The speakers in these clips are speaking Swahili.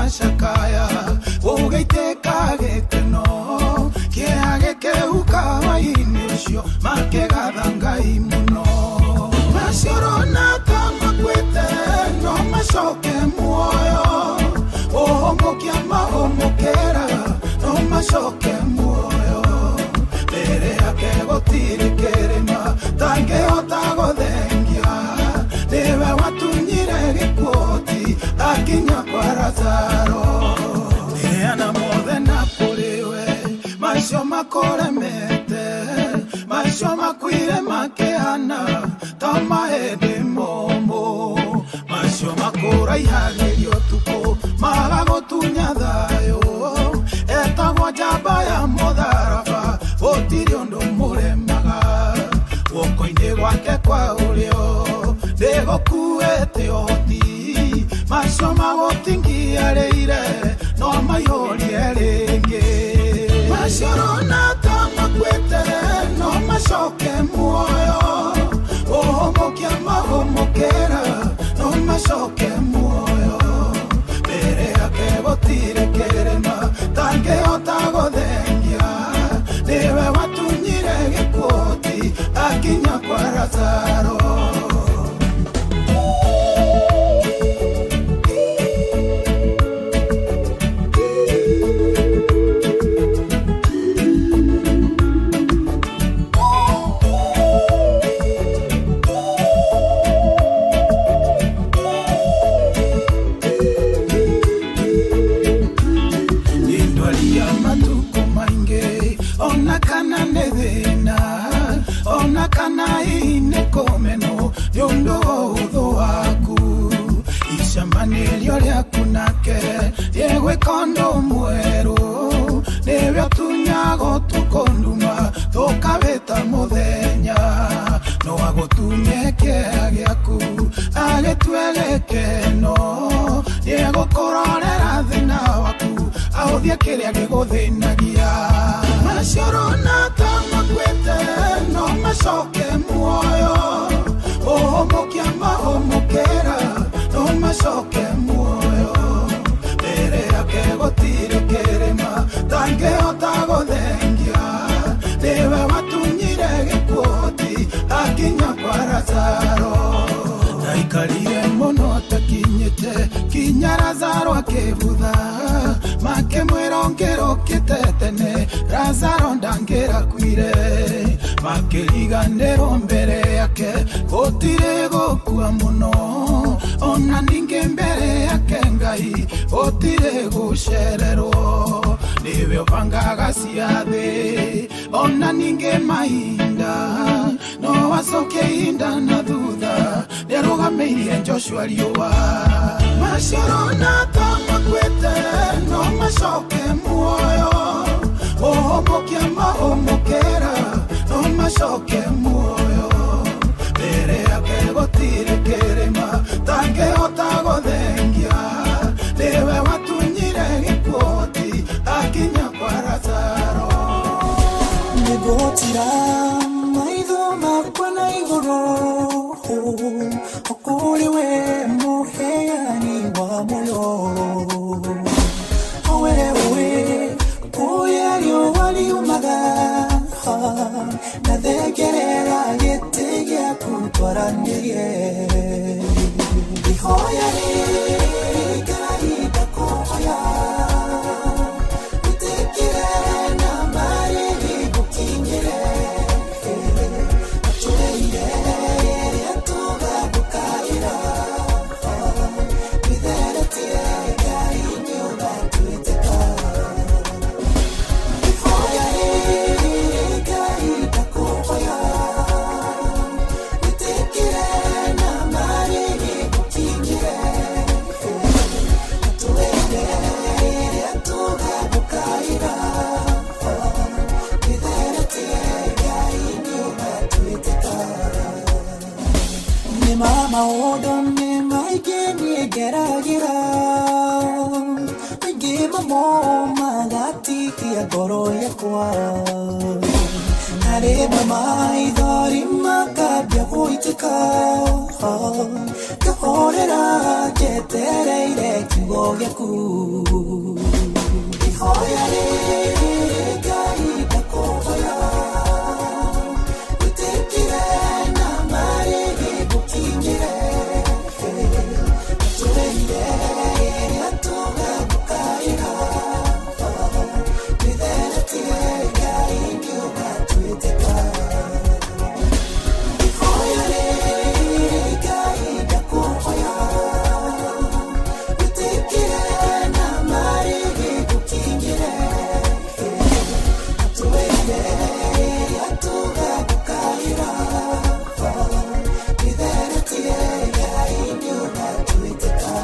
macakaya ugeiteka gikeno kiage keuka waini ucio makegatha Ngai muno maciorona tamakwete no macoke muoyo ohomokia mahomokera no macoke muoyo mbere yake gũtirĩ kĩrĩma tangĩhota gũthengia niwe watunyire gĩkuoti akinya kwa Lazaro neana mothe na kũrĩwe macio makũremete macio makwire makĩhana ta mahĩndĩ momũ macio makũraihagĩrio tukũ magagũtunya thayũ etagwo njamba ya mũtharaba gũtirĩ ũndũ mũremaga guoko-inĩ gwake kwa ũrĩo nĩgũkuĩte ũhoti macio magũtingiarĩire no maihũrie rĩngĩ maciorona ta makwĩte no macoke muoyo ũhomokia mahomokera no macoke muoyo mbere yake gũtirĩ kĩrĩma tangĩhota gũthengia niwe watunyire gĩkuoti akinya kwa Lazaro ona kana ine komeno yondo utho waku icamanĩrio rĩaku nake yegwe kondo mweru niwe tunyagwo tukonduma tukabĩta mũthenya no agũtunye kĩeha gĩaku agĩtue gĩkeno nĩegũkũrorera thĩna waku ahũthie kĩrĩa gĩgũthĩnagia maciorona ta makwĩte no macoke muoyo ũhomokia mahomokera no macoke muoyo mbere yake gũtirĩ kĩrĩma tangĩhota gũthengia niwe watunyire gĩkuoti akinya kwa Lazaro ndaikarire mũno takinyĩte kinya Lazaro akĩbutha makĩmwĩra ongerũkĩte tene Lazaro ndangĩrakuire makĩriganĩrwo mbere yake gũtirĩ gũkua mũno ona ningĩ mbere yake Ngai gũtirĩ gũcererwo niwe ũbangaga ciathĩ ona ningĩ mahinda no wacokia ihinda na thutha nĩarũgamĩirie Joshua riũa maciorona ta makwĩte no macoke muoyo ũhomokia mahomokera no macoke muoyo mbere yake gũtirĩ kĩrĩma tangĩhota gũthengia niwe watunyire gĩkuoti akinya kwa Lazaro nĩgũtira maitho makwa na igũrũ kũrĩ we mũheani wa muoyo wewe kũrĩa riũa riumaga na thegerera gĩtĩ gĩaku twaranĩrie ihoya Ngai ndakũhoya wĩtĩkĩre na marĩ gĩgũkinyĩre atũreire rĩrĩa tũgagũkaĩra wĩtheretie Ngai nĩũgatwĩtĩka ihoya Ngai ndakũhoya wĩtĩkĩre na marĩ gĩgũkinyĩre atũreire rĩrĩa tũgagũkaĩra wĩtheretie Ngai nĩũgatwĩtĩka nĩma maũndũ nĩ maingĩ nĩngeragĩra maingĩ mamo magatigia ngoro yakwa na rĩmwe maithori makambia gũitĩka ngahorera njetereire kiugo gĩaku ihoya Ngai ndakuhoya wĩtĩkire na marĩ gĩgũkinyĩre tũreire ĩrĩa tũgagũkaĩra twĩtheretie Ngai nĩũga twĩtĩka ihoya Ngai ndakuhoya wĩtĩkire na marĩ gĩgũkinyĩre tũreire ĩrĩa tũgagũkaĩra twĩtheretie Ngai nĩũga twĩtĩka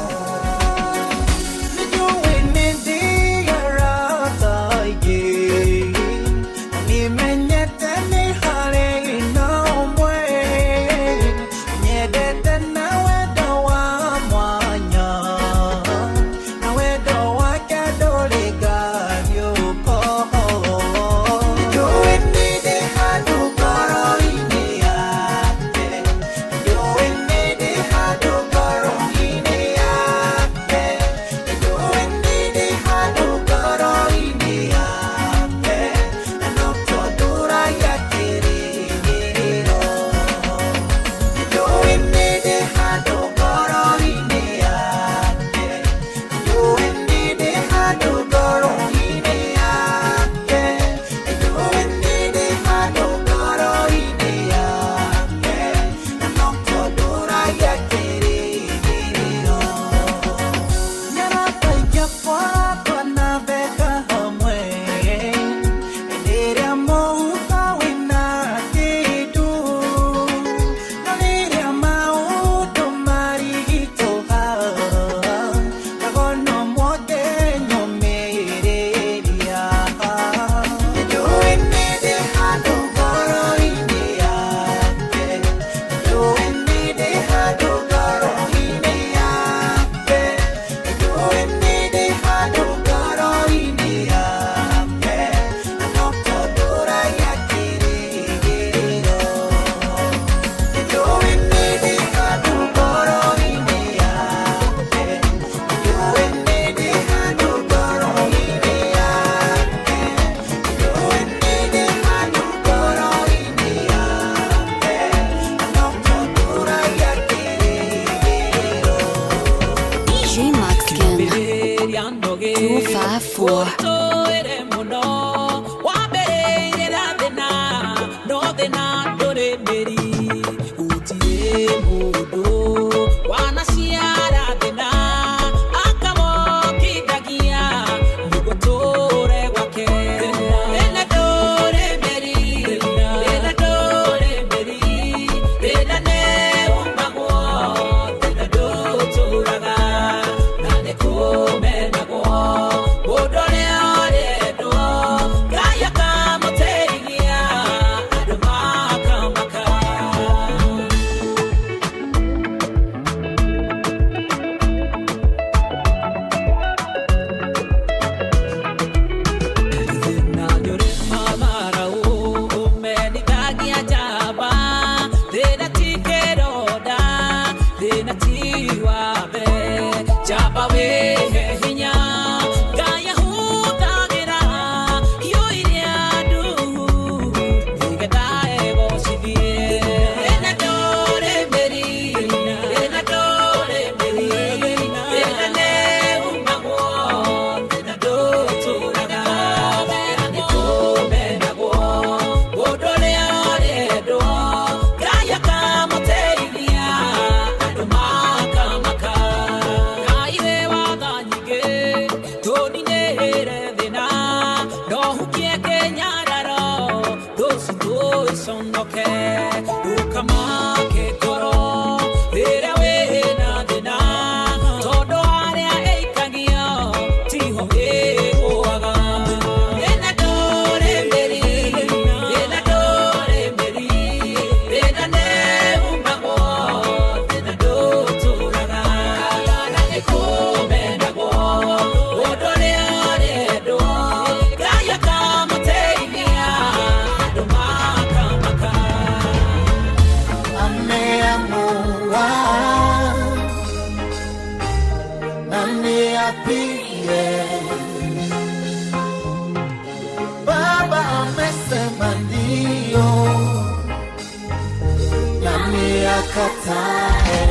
DJ Maxkin 254 Kaya kama teria, adoma akatae,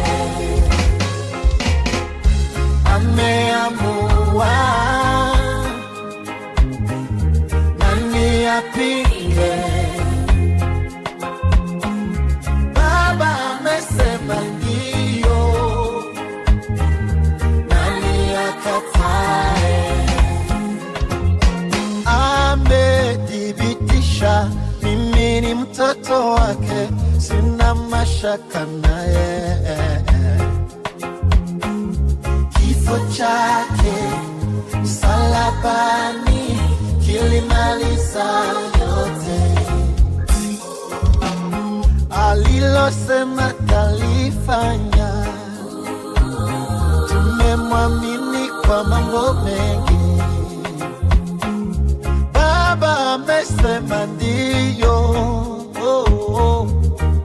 ameamua nani apinge. Baba amesema ndio, nani akatae? Amedhibitisha mimi ni mtoto wake, sina mashaka naye. Kifo chake msalabani kilimaliza yote, alilosema kalifanya. Tumemwamini kwa mambo mengi, Baba amesema ndio,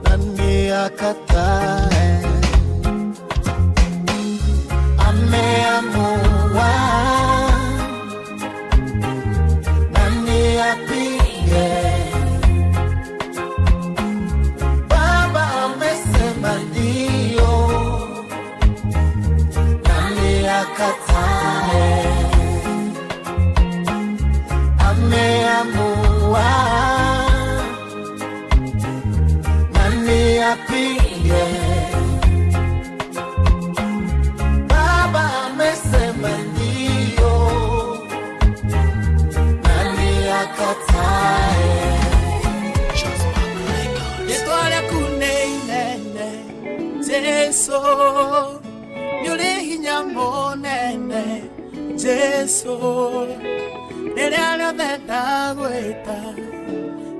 nani akatae? Ameamua nani apinge? Baba amesema ndio, nani akatae? Ameamua nani apinge? Baba amesema ndio, nani akatae? Yetwala kuneinene Jesu, nyule hinya monene Jesu, nerana venda gweta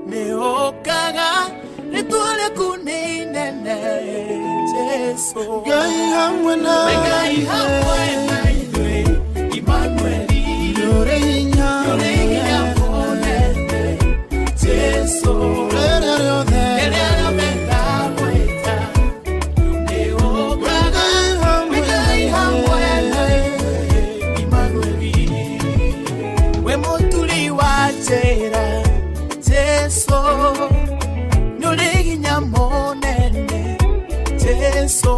neokaga. Yetwala kuneinene Jesu, Ngai hamwe nawe, Ngai hamwe nawe, Emmanueli, nyure hinya monene Jesu, nerana venda gweta neokaga. Ngai hamwe nawe, Emmanueli, we mutuli wa njĩra Jesu, nyũrĩ hinya mũnene Jesu,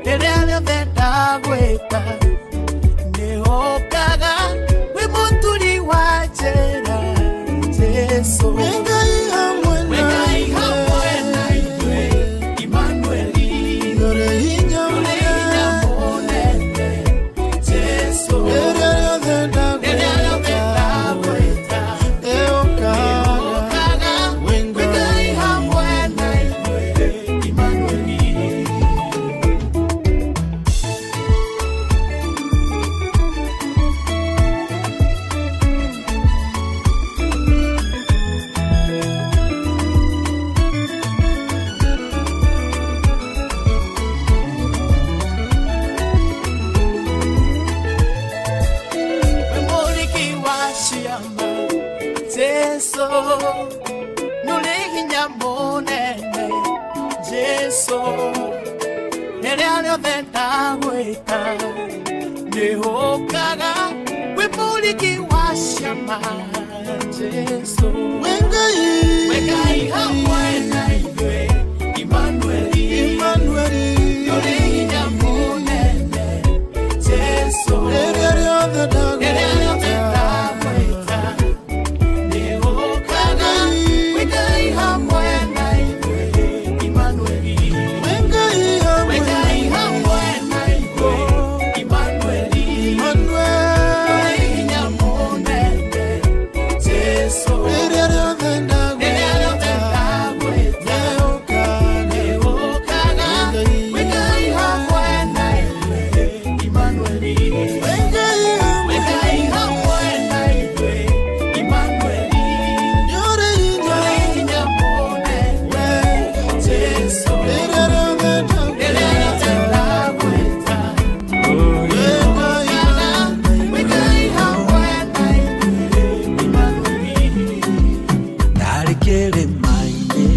rĩrĩa rĩothe ndagwĩta nĩũkaga. We mutuli wa njĩra Jesu, we Ngai hamwe nawe, Emmanueli, nyũrĩ hinya mũnene Jesu, rĩrĩa rĩothe ndagwĩta nĩũkaga. We Ngai hamwe nawe, Emmanueli. Wemuliki wa ciama Jesu, nyũrĩ hinya mũnene Jesu, rĩrĩa rĩothe ndagwĩta nĩũkaga. Wemuliki wa ciama Jesu, we Ngai hamwe nawe, Emmanueli, nyũrĩ hinya mũnene Jesu, rĩrĩa rĩothe ndagwĩta nĩũkaga. We Ngai hamwe nawe, Emmanueli, we Ngai hamwe nawe, Emmanueli, nyũrĩ hinya mũnene Jesu, rĩrĩa rĩothe ndagwĩta nĩũkaga. We Ngai hamwe nawe, Emmanueli, we Ngai hamwe nawe, Emmanueli, nyũrĩ hinya mũnene Jesu, rĩrĩa rĩothe ndagwĩta nĩũkaga. We Ngai hamwe nawe, Emmanueli. Ndarĩ kĩrĩma-inĩ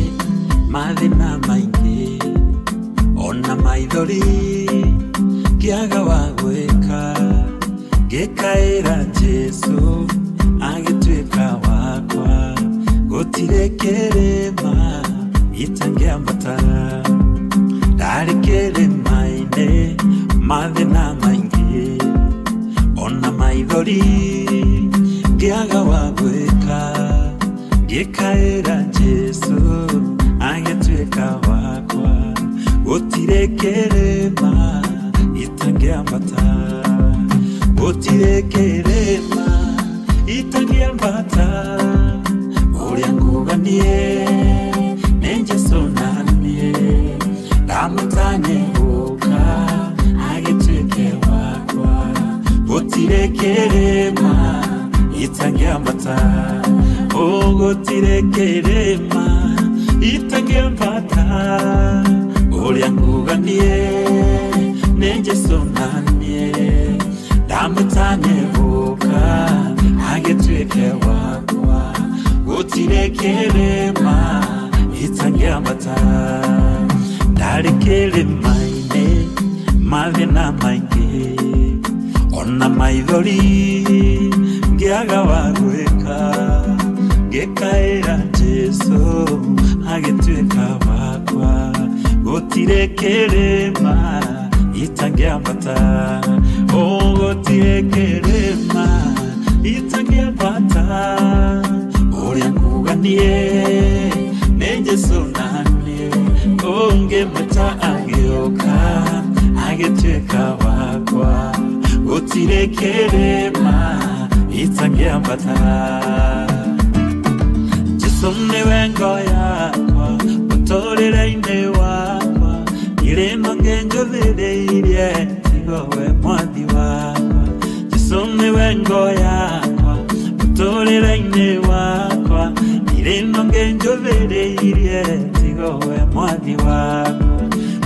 mathĩna maingĩ, ona maithori kĩaga wa gwĩka, ngĩkaĩra Jesu agĩtuĩka wakwa, gũtirĩ kĩrĩma itangĩambata. Ndari kĩrĩma-inĩ mathĩna maingĩ, ona maithori ngĩaga wa gwĩka, ngĩkaĩra Jesũ agĩtuĩka wakwa. Gũtirĩ kĩrĩma itangĩambata, gũtirĩ kĩrĩma itangĩambata, ũrĩa nguga niĩ nĩ Jesũ naniĩ, ndamũtanye gũka agĩtuĩke wakwa. Gũtirĩ kĩrĩma itangĩambata, gũtirĩ kĩrĩma itangĩambata, ũrĩa nguga niĩ nĩ Jesũ naniĩ, ndamũtanye gũka agĩtuĩke wakwa. Gũtirĩ kĩrĩma itangĩambata, ndarĩ kĩrĩma-inĩ mathĩna maingĩ, ona maithori ngĩaga wa gwĩka, ngĩkaĩra Jesũ agĩtuĩka wakwa. Gũtirĩ kĩrĩma itangĩambata, gũtirĩ kĩrĩma itangĩambata, ũrĩa nguga niĩ nĩ Jesũ naniĩ, ngĩmwĩta agĩũka agĩtuĩka wakwa. Gũtirĩ kĩrĩma itangĩambata, Jesũ nĩwe ngo yakwa mũtũrĩre-inĩ wakwa, irĩma ngĩnjũthĩrĩirie tiga we mwathi wakwa. Jesũ nĩwe ngo yakwa mũtũrĩre-inĩ wakwa, irĩma ngĩnjũthĩrĩirie tiga we mwathi wakwa.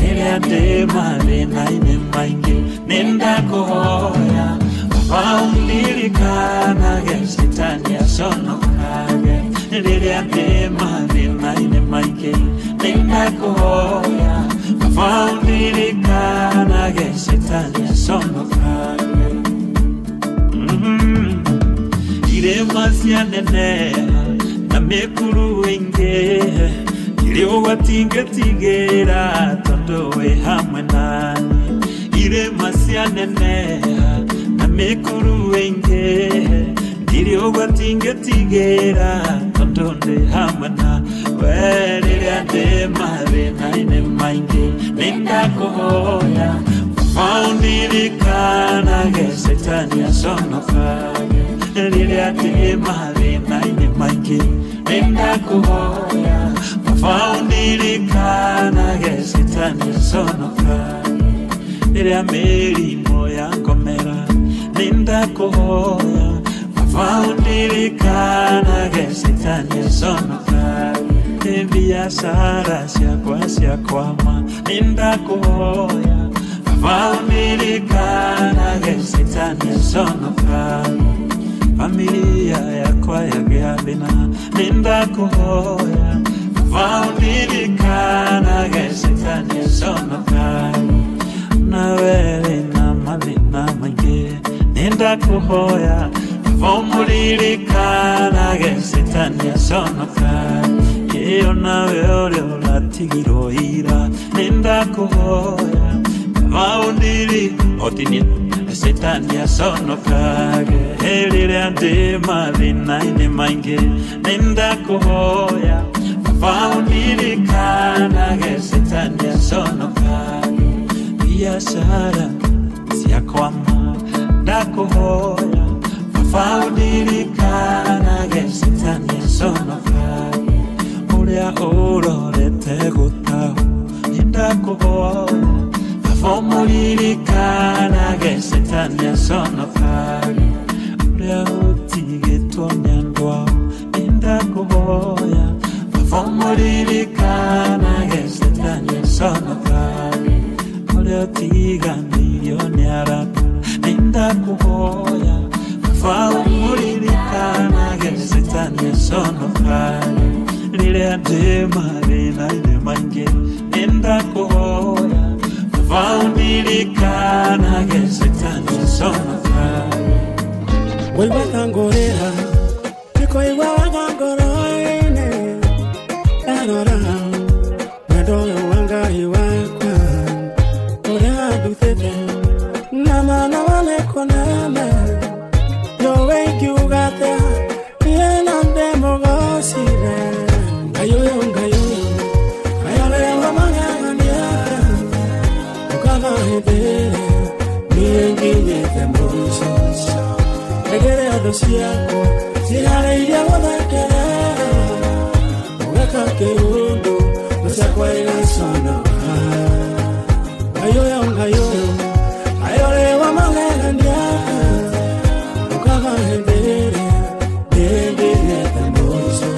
Rĩrĩa ndĩ mathĩna-inĩ maingĩ nĩndakũhoya, Baba ũndirikanaga Shetani aconokage. Rĩrĩa ndĩ mathĩna-inĩ maingĩ nĩndakũhoya, Baba ũndirikanaga Shetani aconokage. Irĩma cianeneha na mĩkuru ĩingĩ, irĩ ũgatingĩtigĩra tondũ wĩ hamwe naniĩ. Irĩma cianeneha na mĩkuru ĩingĩ, irĩ ũgatingĩtigĩra tondũ ndĩ hamwe nawe. Rĩrĩa ndĩ mathĩna-inĩ maingĩ nĩndakũhoya, Baba ũndirikanaga Shetani aconokage. Rĩrĩa ndĩ mathĩna-inĩ maingĩ nĩndakũhoya, Baba ũndirikanaga Shetani aconokage. Rĩrĩa mĩrimũ yangomera nĩndakũhoya, Baba ũndirikanaga Shetani aconokage. Biacara ciakwa ciakwama nĩndakũhoya, Baba ũndirikanaga Shetani aconokage. Familia yakwa yagĩa thĩna nĩndakũhoya, Baba ũndirikanaga Shetani aconokage. Nawe wĩna mathĩna maingĩ nĩndakũhoya, Baba ũndirikanaga Shetani aconokage. Nawe ũrĩa ũratigirwo ira nĩndakũhoya, Baba ũndirikanaga Shetani aconokage. Rĩrĩa ndĩ mathĩna-inĩ maingĩ nĩndakũhoya, Baba ũndirikanaga Shetani aconokage. Biacara ciakwama ndakũhoya, Baba ũndirikanaga Shetani aconokage. Ũrĩa ũrorete gũtahwo nĩndakũhoya, Baba ũmũririkanaga Shetani aconokage. Ũrĩa ũtigĩtwo nĩ andũ ao nĩndakũhoya, Baba ũmũririkanaga Shetani aconokage. Ũrĩa ũtiganĩirio nĩ arata nĩndakũhoya, Baba ũmũririkanaga Shetani aconokage. Rĩrĩa ndĩ mathĩna-inĩ maingĩ nĩndakũhoya, Baba ũndirikanaga Shetani aconokage. Wĩwethangũrĩra nĩkũiguaga ngoro-inĩ ndarora wendo ũyũ wa Ngai wakwa. dutete nama le konana yo wake you got there yena demo gosire ayo le mama ngania ukana hede ningi temboso egere adosia sirale ya wadakera ukaka kerundo kwa ila sana ayo le wa mangania ukaka hendere dende temboso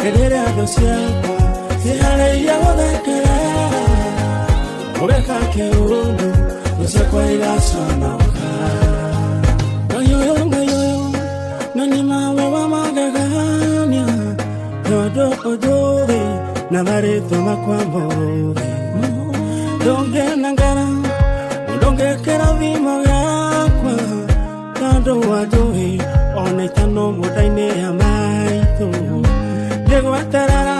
edere adosia sirale ya wadakera ukaka kerundo kwa ila sana ayo nani mawe wa magagania yodo odore na mareto makwambore donge nangara donge kera vimo yakwa tando wadoe onetano modaine amaito dego atarara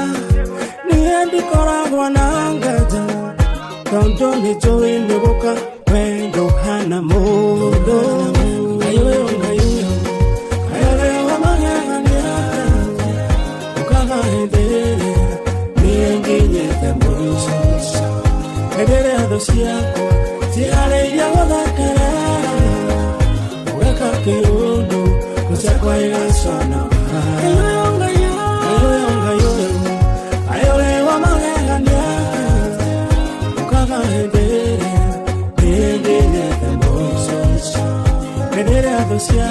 ni andi koragwa nangaja tando ni joe neboka wendo hana modo ayo edere adosia sirale ya wadakera ukaka kerundo kwa ila sana ayo le wa mangania ukaka edere dende temboso edere adosia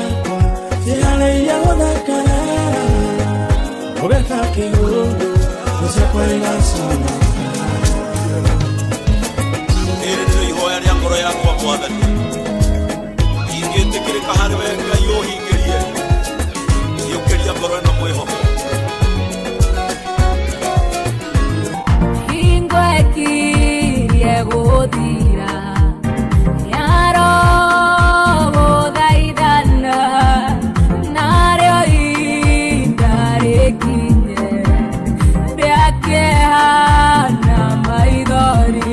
sirale ya wadakera ukaka kerundo kwa ila sana ngoro yakwa mwathani ingĩtĩkĩrĩka harĩ we Ngai ũhingĩrie yũkĩria ngoro ĩno mwĩhoko hingo ĩkirie gũthira yaro gũthaithana narĩo ihinda rĩkinye rĩa kĩeha na maithori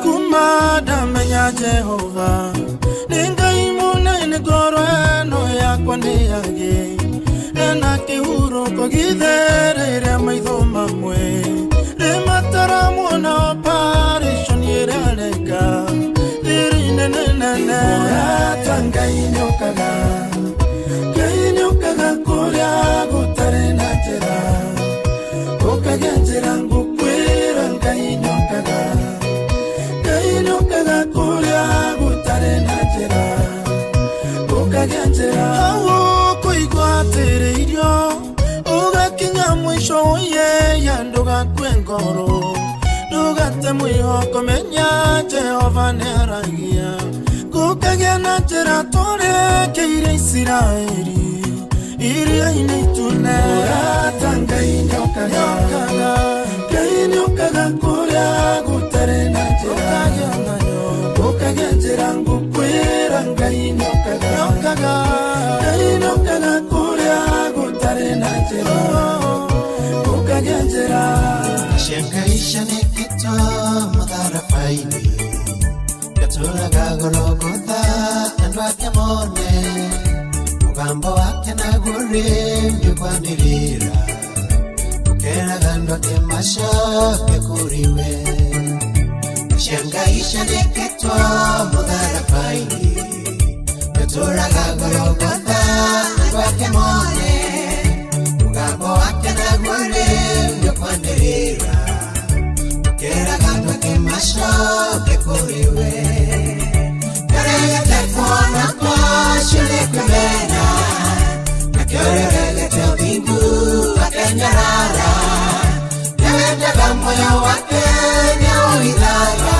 kumada menya Jehova ningai munene gorano yakwa ni yage na kihuro kogithere maitho mamwe rematara mwana operation yeraleka dirine nene tangai nyokaga kuria gutare na jera ukagenjera ngukwira njĩra hau kũigwatĩrĩirio ũgakinya mwisho ye ndũgakue ngoro ndũgate mwĩhoko menya Jehova nĩaragia gũkagĩa na njĩra tũrĩkĩire Isiraeli iria-inĩ itune Ngai nĩokaga kũrĩa gũtarĩ na njĩra gũkagĩa njĩra ngũkwĩra Ngai nĩokaga kũrĩa gũtarĩ na njĩra gũkagĩa njĩra Shangaisha nikito mudharafaini Gatulaga Golgotha andwake mone Mugambo wake na guri mjukwanirira Ukera gandwake mashoke kuriwe Shangaisha nikito mudharafaini Gatulaga Golgotha andwake mone Mugambo wake na guri mjukwanirira Kera gandwa ke mashoke kuriwe Kare te kona kwa shule kumena Na kore rege te bingu akenyarara Yawenda gamoyo wake nyao idara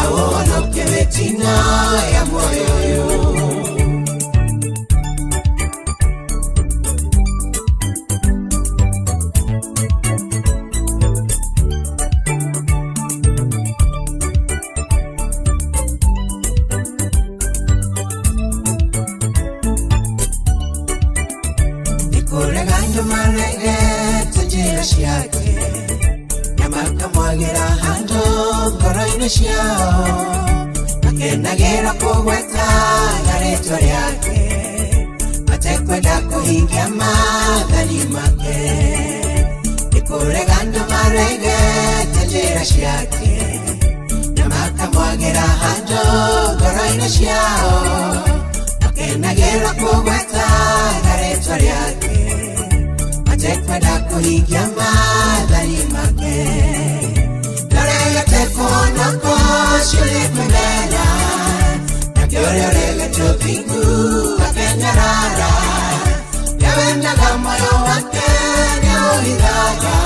Awono kemetina ya moyo yu Akenagera kugweta gareto ryake Matekwenda kuhingia madhani make Ikuregando marege tenjira shiake Namakamwagira hando goroine shiao Akenagera kugweta gareto ryake Matekwenda kuhingia madhani make Kona kwa shule kumena Na kyore rege chopingu akenyarara Yawenda gamoyo wake nyao hidaya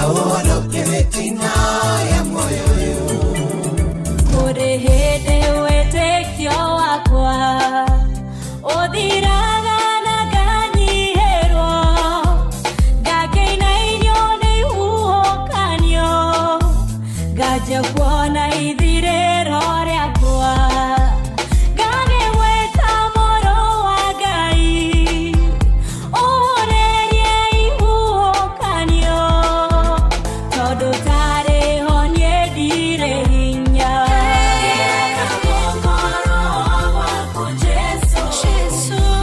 Awono kemetina ya moyo yu Kore hede wete kyo wakwa Odiraga na ganyi hero Gakeina inyone uho kanyo Gaja kuona idhire rore akwa Gane weta moro wagai Ohorerie ihuo kanyo Todo tare honye dire hinya Kamongoro wako Jesu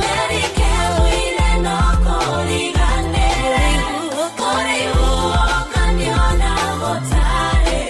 Merike wile noko ligane Kore uo kanyo na votare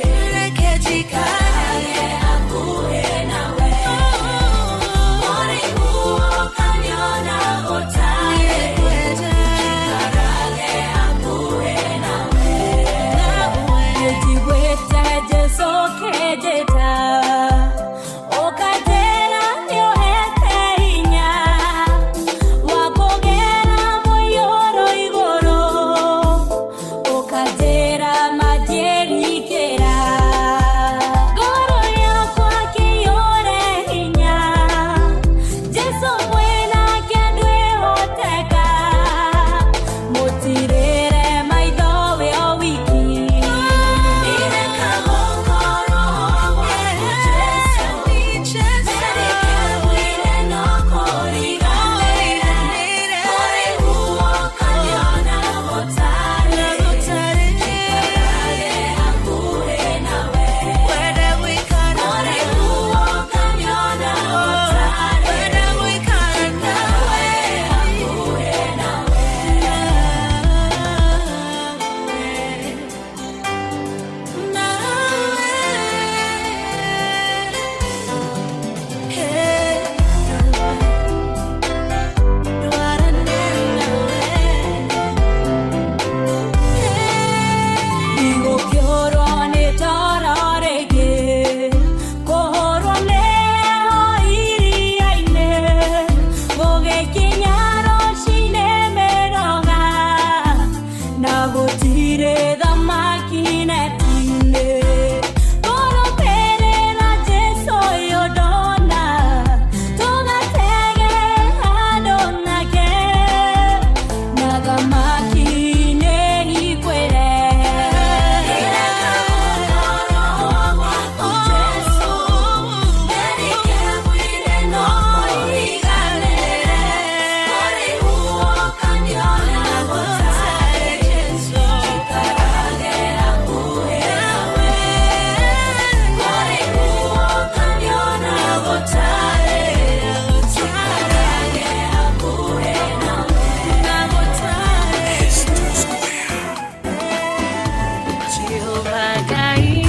Jehova Ngai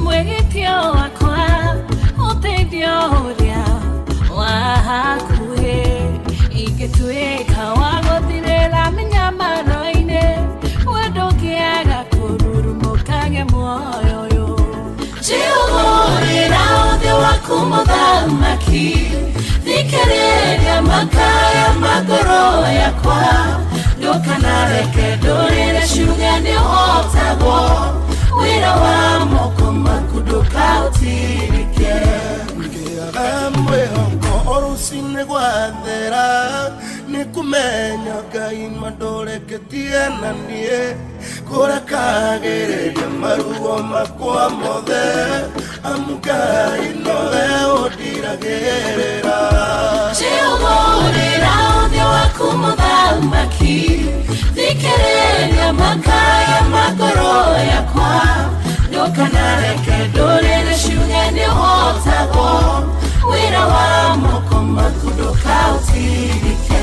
mwĩgĩtio wakwa ũteithio ũrĩa wa hakuhĩ ingĩtuĩka wa gũthirĩra mĩnyamaro-inĩ wendo ngĩaga kũrurumũkage muoyo ũyũ Jehova ũthiũ waku mũthamaki thikĩrĩria makaya magoro yakwa ndũkanareke ndũrĩre ciuge nĩũhotagwo wĩra wa moko maku ndũkaũtirike ngĩaga mwĩhoko o rũciinĩ gwathera nĩkũmenya Ngai mandũrĩkĩtie na niĩ kũrekagĩrĩria maruo makwa mothe amu Ngai nowe ũndiragĩrĩra Jehova ũthiũ waku mũthamaki thikĩrĩria makaya magoro yakwa ndũkanareke ndũrĩre ciuge nĩũhotagwo wĩra wa moko maku ndũkaũtirike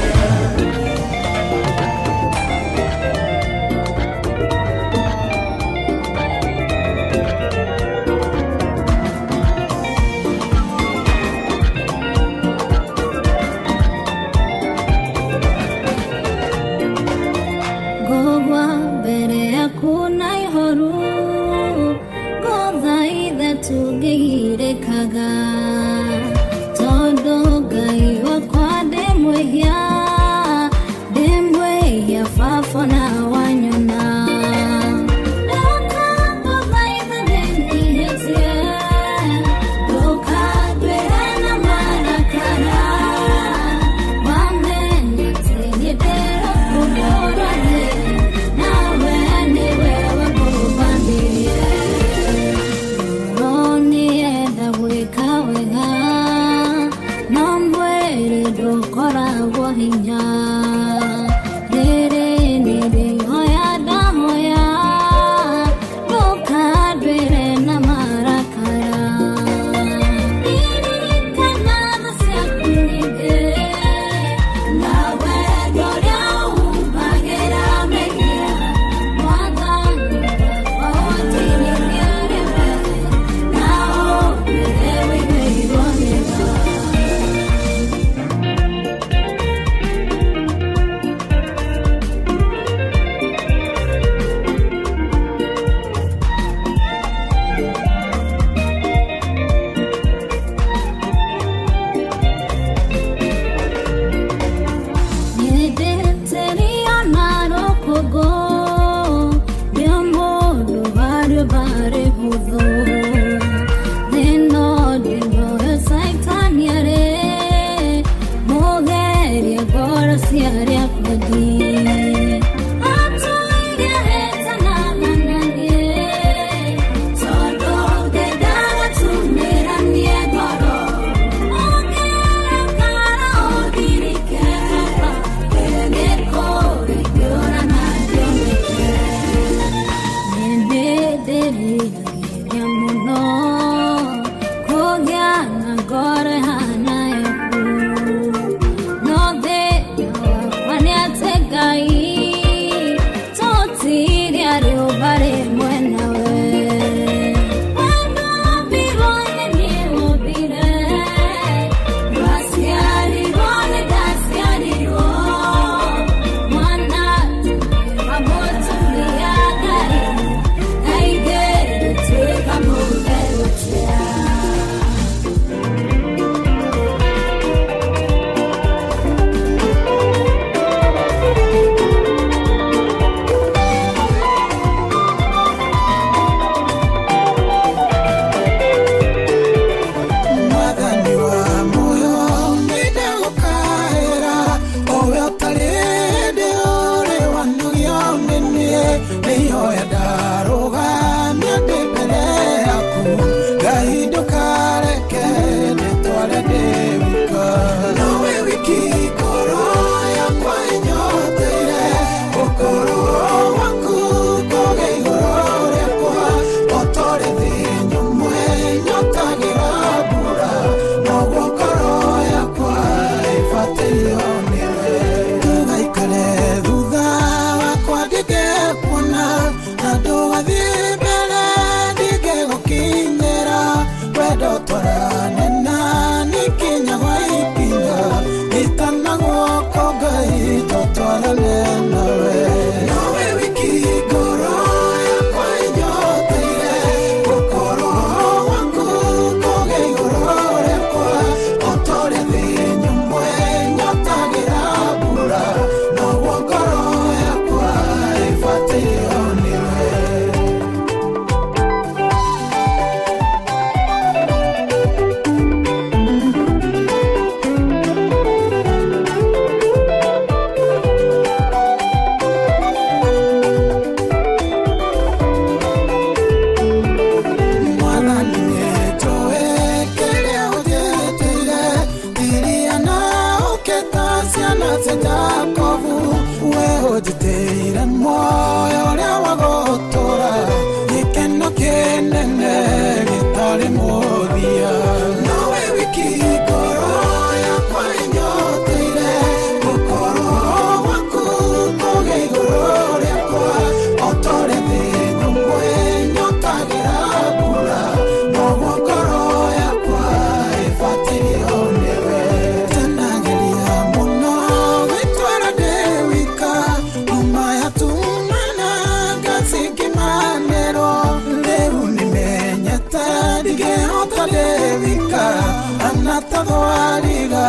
thwariga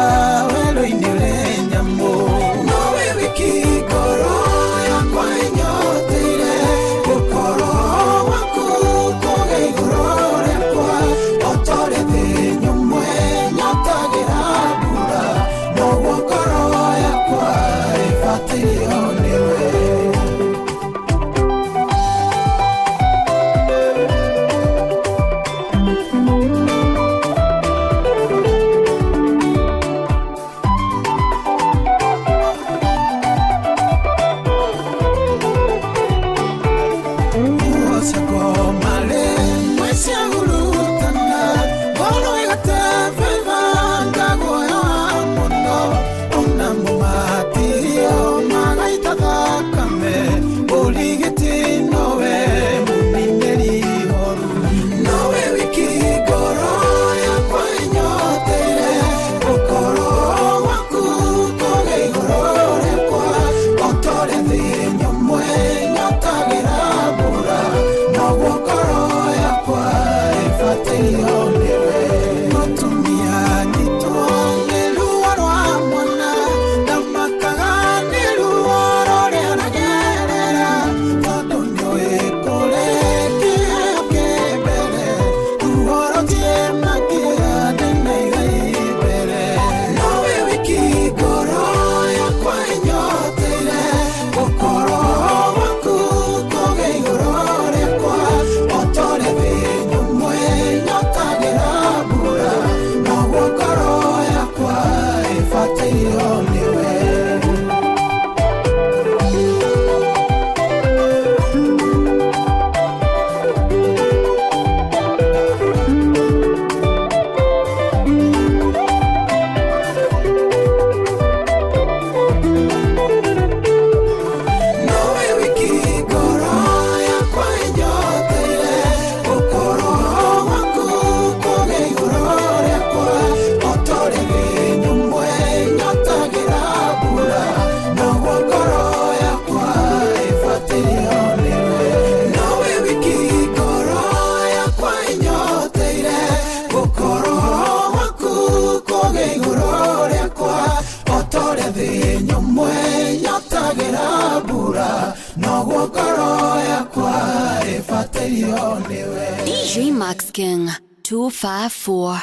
welo-inĩ ũrĩ nyamũ nowe wiki ngoro yakwa ĩnyoteire gũkorwo gwaku kũgĩa igũrũ rĩakwa otorĩ thĩ nyũmwe nyotagĩra mbura noguo ngoro yakwa ĩbatairio nĩwe DJ Max King 254